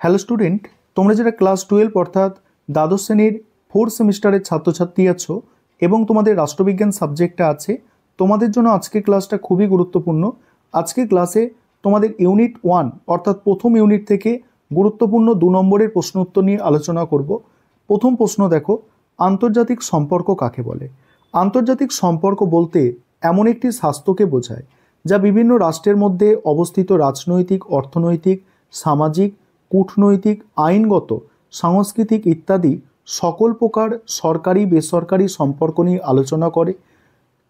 Hello student, তোমরা যারা class 12 অর্থাৎ দ্বাদশ শ্রেণীর 4th সেমিস্টারের ছাত্রছাত্রী আছো এবং তোমাদের রাষ্ট্রবিজ্ঞান সাবজেক্টটা আছে, তোমাদের জন্য আজকে ক্লাসটা খুবই গুরুত্বপূর্ণ। আজকে ক্লাসে তোমাদের ইউনিট 1 অর্থাৎ প্রথম ইউনিট থেকে গুরুত্বপূর্ণ 2 নম্বরের প্রশ্ন উত্তর নিয়ে আলোচনা করব। প্রথম প্রশ্ন দেখো, আন্তর্জাতিক সম্পর্ক কাকে বলে? আন্তর্জাতিক সম্পর্ক বলতে এমন একটি স্বাস্থ্যকে বোঝায় যা বিভিন্ন রাষ্ট্রের মধ্যে অবস্থিত রাজনৈতিক, অর্থনৈতিক, সামাজিক, কূটনৈতিক, আইনগত, সাংস্কৃতিক ইত্যাদি সকল প্রকার সরকারি বেসরকারি সম্পর্ক নিয়ে আলোচনা করে।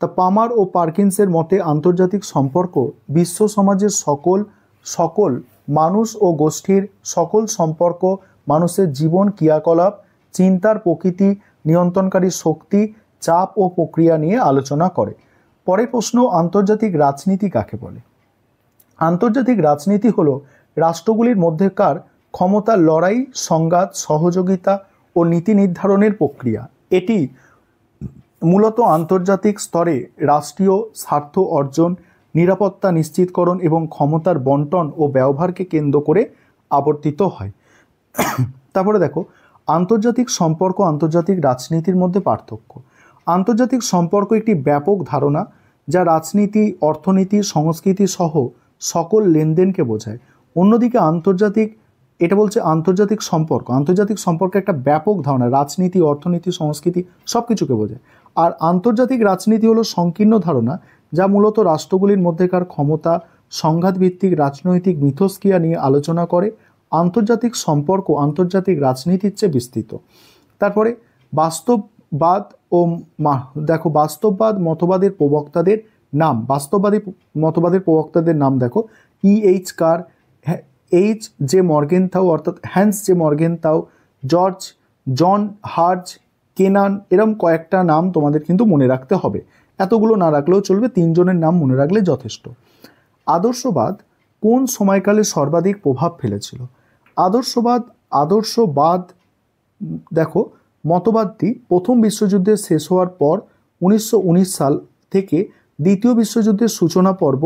তা পামার ও পার্কিন্সের মতে আন্তর্জাতিক সম্পর্ক বিশ্ব সমাজের সকল মানুষ ও গোষ্ঠীর সকল সম্পর্ক, মানুষের জীবন ক্রিয়াকলাপ, চিন্তার প্রকৃতি, নিয়ন্ত্রণকারী শক্তি, চাপ ও প্রক্রিয়া নিয়ে আলোচনা করে। পরের প্রশ্ন, আন্তর্জাতিক রাজনীতি কাকে বলে? আন্তর্জাতিক রাজনীতি হলো রাষ্ট্রগুলির মধ্যেকার ক্ষমতার লড়াই, সংঘাত, সহযোগিতা ও নীতি নির্ধারণের প্রক্রিয়া। এটি মূলত আন্তর্জাতিক স্তরে রাষ্ট্রীয় স্বার্থ অর্জন, নিরাপত্তা নিশ্চিতকরণ এবং ক্ষমতার বন্টন ও ব্যবহারকে কেন্দ্র করে আবর্তিত হয়। তারপরে দেখো, আন্তর্জাতিক সম্পর্ক আন্তর্জাতিক রাজনীতির মধ্যে পার্থক্য। আন্তর্জাতিক সম্পর্ক একটি ব্যাপক ধারণা যা রাজনীতি, অর্থনীতি, সংস্কৃতি সহ সকল লেনদেনকে বোঝায়। অন্যদিকে এটা বলছে আন্তর্জাতিক সম্পর্ক একটা ব্যাপক ধারণা, রাজনীতি, অর্থনীতি, সংস্কৃতি সব কিছুকে বোঝায়। আর আন্তর্জাতিক রাজনীতি হলো সংকীর্ণ ধারণা যা মূলত রাষ্ট্রগুলির মধ্যেকার ক্ষমতা, সংঘাতভিত্তিক রাজনৈতিক মিথস্ক্রিয়া নিয়ে আলোচনা করে। আন্তর্জাতিক সম্পর্ক আন্তর্জাতিক রাজনীতির চেয়ে বিস্তৃত। তারপরে বাস্তববাদ মতবাদের প্রবক্তাদের নাম। বাস্তববাদী মতবাদের প্রবক্তাদের নাম দেখো, E.H. কার, H. জে মর্গেনথাউ অর্থাৎ হ্যান্স জে মর্গেনথাউ, জন হার্জ, কেনান, এরকম কয়েকটা নাম তোমাদের কিন্তু মনে রাখতে হবে। এতগুলো না রাখলেও চলবে, 3 জনের নাম মনে রাখলে যথেষ্ট। আদর্শবাদ কোন সময়কালে সর্বাধিক প্রভাব ফেলেছিল? আদর্শবাদ দেখো, মতবাদটি প্রথম বিশ্বযুদ্ধের শেষ হওয়ার পর 1919 সাল থেকে দ্বিতীয় বিশ্বযুদ্ধের সূচনা পর্ব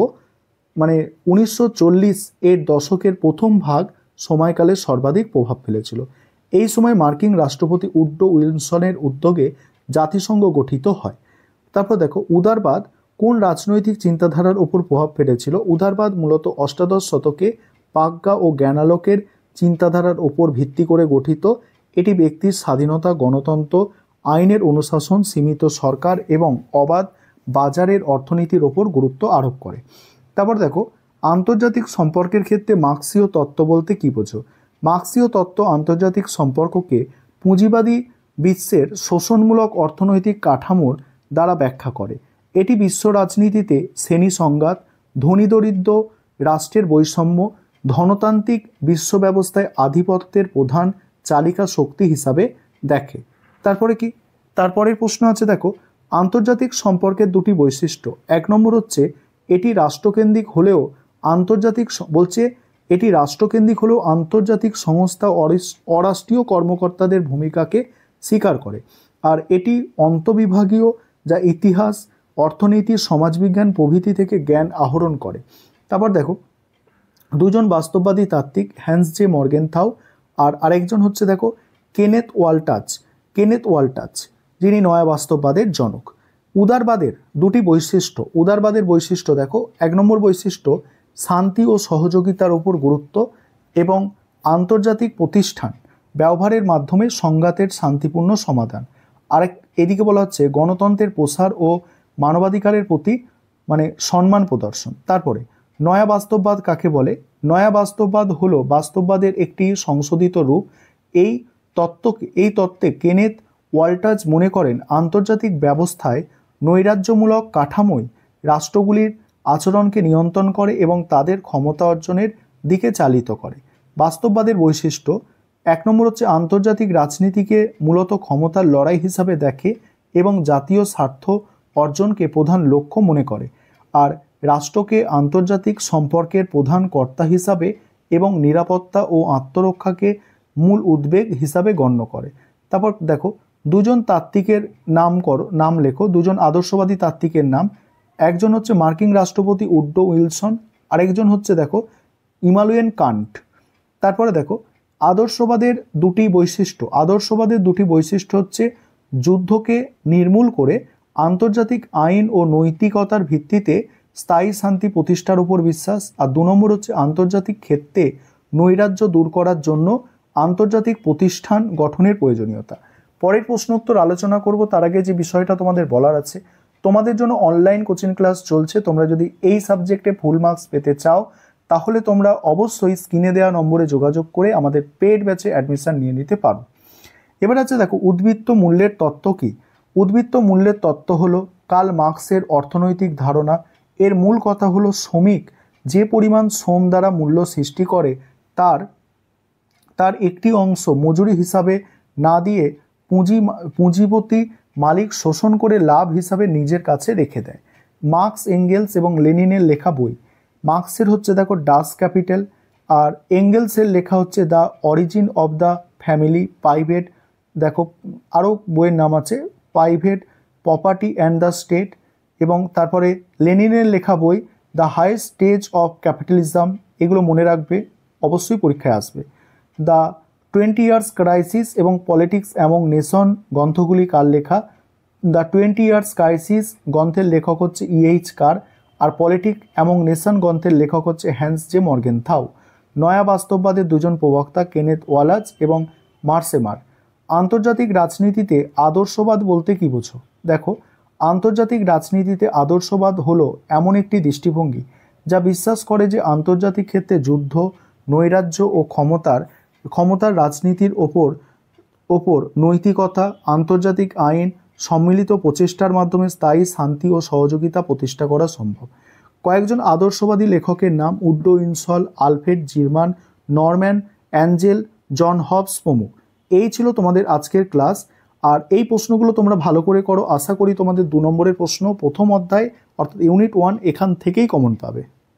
মানে 1940 এর দশকের প্রথম ভাগ সময়কালে সর্বাধিক প্রভাব ফেলেছিল। এই সময় মার্কিন রাষ্ট্রপতি উড্রো উইলসনের উদ্যোগে জাতিসংঘ গঠিত হয়। তারপর দেখো, উদারবাদ কোন রাজনৈতিক চিন্তাধারার উপর প্রভাব ফেলেছিল? উদারবাদ মূলত অষ্টাদশ শতকে পাগ্যা ও জ্ঞানালোকের চিন্তাধারার উপর ভিত্তি করে গঠিত। এটি ব্যক্তির স্বাধীনতা, গণতন্ত্র, আইনের অনুশাসন, সীমিত সরকার এবং অবাধ বাজারের অর্থনীতির ওপর গুরুত্ব আরোপ করে। তারপর দেখো, আন্তর্জাতিক সম্পর্কের ক্ষেত্রে মার্ক্সীয় তত্ত্ব বলতে কী বোঝো? মার্ক্সীয় তত্ত্ব আন্তর্জাতিক সম্পর্ককে পুঁজিবাদী বিশ্বের শোষণমূলক অর্থনৈতিক কাঠামোর দ্বারা ব্যাখ্যা করে। এটি বিশ্ব রাজনীতিতে শ্রেণী সংঘাত, ধনী দরিদ্র রাষ্ট্রের বৈষম্য, ধনতান্ত্রিক বিশ্ব ব্যবস্থায় আধিপত্যের প্রধান চালিকা শক্তি হিসাবে দেখে। তারপরের প্রশ্ন আছে দেখো, আন্তর্জাতিক সম্পর্কের 2টি বৈশিষ্ট্য। 1 নম্বর হচ্ছে এটি রাষ্ট্রকেন্দ্রিক হলেও আন্তর্জাতিক সংস্থা অরাষ্ট্রীয় কর্মকর্তাদের ভূমিকাকে স্বীকার করে। আর এটি অন্তঃবিভাগীয় যা ইতিহাস, অর্থনীতি, সমাজবিজ্ঞান প্রভৃতি থেকে জ্ঞান আহরণ করে। তারপর দেখো, 2 জন বাস্তববাদী তাত্ত্বিক, হ্যান্স জে মর্গেনথাউ আর আরেকজন হচ্ছে দেখো কেনেথ ওয়াল্টাজ, যিনি নয়া বাস্তববাদের জনক। উদারবাদের 2টি বৈশিষ্ট্য। উদারবাদের বৈশিষ্ট্য দেখো, 1 নম্বর বৈশিষ্ট্য শান্তি ও সহযোগিতার উপর গুরুত্ব এবং আন্তর্জাতিক প্রতিষ্ঠান ব্যবহারের মাধ্যমে সংঘাতের শান্তিপূর্ণ সমাধান। এদিকে বলা হচ্ছে গণতন্ত্রের প্রসার ও মানবাধিকারের প্রতি সম্মান প্রদর্শন। তারপরে নয়া বাস্তববাদ কাকে বলে? নয়া বাস্তববাদ হলো বাস্তববাদের একটি সংশোধিত রূপ। এই তত্ত্বে কেনেথ ওয়াল্টাজ মনে করেন আন্তর্জাতিক ব্যবস্থায় নৈরাজ্যমূলক কাঠামোই রাষ্ট্রগুলির আচরণকে নিয়ন্ত্রণ করে এবং তাদের ক্ষমতা অর্জনের দিকে চালিত করে। বাস্তববাদের বৈশিষ্ট্য 1 নম্বর হচ্ছে আন্তর্জাতিক রাজনীতিকে মূলত ক্ষমতার লড়াই হিসাবে দেখে এবং জাতীয় স্বার্থ অর্জনকে প্রধান লক্ষ্য মনে করে, আর রাষ্ট্রকে আন্তর্জাতিক সম্পর্কের প্রধান কর্তা হিসাবে এবং নিরাপত্তা ও আত্মরক্ষাকে মূল উদ্বেগ হিসাবে গণ্য করে। তারপর দেখো, 2 জন তাত্ত্বিকের নাম লেখো, 2 জন আদর্শবাদী তাত্ত্বিকের নাম। একজন হচ্ছে মার্কিন রাষ্ট্রপতি উড্রো উইলসন, আরেকজন হচ্ছে দেখো ইমানুয়েল কান্ট। তারপরে দেখো, আদর্শবাদের দুটি বৈশিষ্ট্য হচ্ছে যুদ্ধকে নির্মূল করে আন্তর্জাতিক আইন ও নৈতিকতার ভিত্তিতে স্থায়ী শান্তি প্রতিষ্ঠার উপর বিশ্বাস, আর 2 নম্বর হচ্ছে আন্তর্জাতিক ক্ষেত্রে নৈরাজ্য দূর করার জন্য আন্তর্জাতিক প্রতিষ্ঠান গঠনের প্রয়োজনীয়তা। পরের প্রশ্নোত্তর আলোচনা করব, তার আগে যে বিষয়টা তোমাদের বলার আছে, তোমাদের জন্য অনলাইন কোচিং ক্লাস চলছে। তোমরা যদি এই সাবজেক্টে ফুল মার্কস পেতে চাও তাহলে তোমরা অবশ্যই স্ক্রিনে দেওয়া নম্বরে যোগাযোগ করে আমাদের পেড ব্যাচে অ্যাডমিশন নিয়ে নিতে পারো। এবার আছে দেখো, উদ্বৃত্ত মূল্যের তত্ত্ব কি? উদ্বৃত্ত মূল্যের তত্ত্ব হলো কার্ল মার্কসের অর্থনৈতিক ধারণা। এর মূল কথা হলো শ্রমিক যে পরিমাণ শ্রম দ্বারা মূল্য সৃষ্টি করে তার একটি অংশ মজুরি হিসাবে না দিয়ে পুঁজিপতি মালিক শোষণ করে লাভ হিসাবে নিজের কাছে রেখে দেয়। মার্কস, এঙ্গেলস এবং লেনিনের লেখা বই। মার্কসের হচ্ছে দেখো ডাস ক্যাপিটাল, আর এঙ্গেলসের লেখা হচ্ছে the origin of the family, private, দেখো আরও বইয়ের নাম আছে, private property and the state, এবং তারপরে লেনিনের লেখা বই the highest stage of capitalism. এগুলো মনে রাখবে, অবশ্যই পরীক্ষায় আসবে। দ্য 20 ইয়ার্স ক্রাইসিস এবং পলিটিক্স অ্যামং নেশন গ্রন্থগুলি কার লেখা? দ্য 20 ইয়ার্স ক্রাইসিস গ্রন্থের লেখক হচ্ছে E.H. কার, আর পলিটিক অ্যামং নেশন গ্রন্থের লেখক হচ্ছে হ্যান্স জে মর্গেনথাউ। নয়া বাস্তববাদের দুজন প্রবক্তা কেনেথ ওয়ালাজ এবং মার্সেমার। আন্তর্জাতিক রাজনীতিতে আদর্শবাদ বলতে কি বোঝো? দেখো, আন্তর্জাতিক রাজনীতিতে আদর্শবাদ হলো এমন একটি দৃষ্টিভঙ্গি যা বিশ্বাস করে যে আন্তর্জাতিক ক্ষেত্রে যুদ্ধ, নৈরাজ্য ও ক্ষমতার রাজনীতির ওপর নৈতিকতা, আন্তর্জাতিক আইন, সম্মিলিত প্রচেষ্টার মাধ্যমে স্থায়ী শান্তি ও সহযোগিতা প্রতিষ্ঠা করা সম্ভব। কয়েকজন আদর্শবাদী লেখকের নাম উড্রো ইনসল, Alfred Zimmern, Norman Angell, John Hobbes প্রমুখ। এই ছিল তোমাদের আজকের ক্লাস। আর এই প্রশ্নগুলো তোমরা ভালো করে করো, আশা করি তোমাদের 2 নম্বরের প্রশ্ন প্রথম অধ্যায় অর্থাৎ ইউনিট 1 এখান থেকেই কমন পাবে।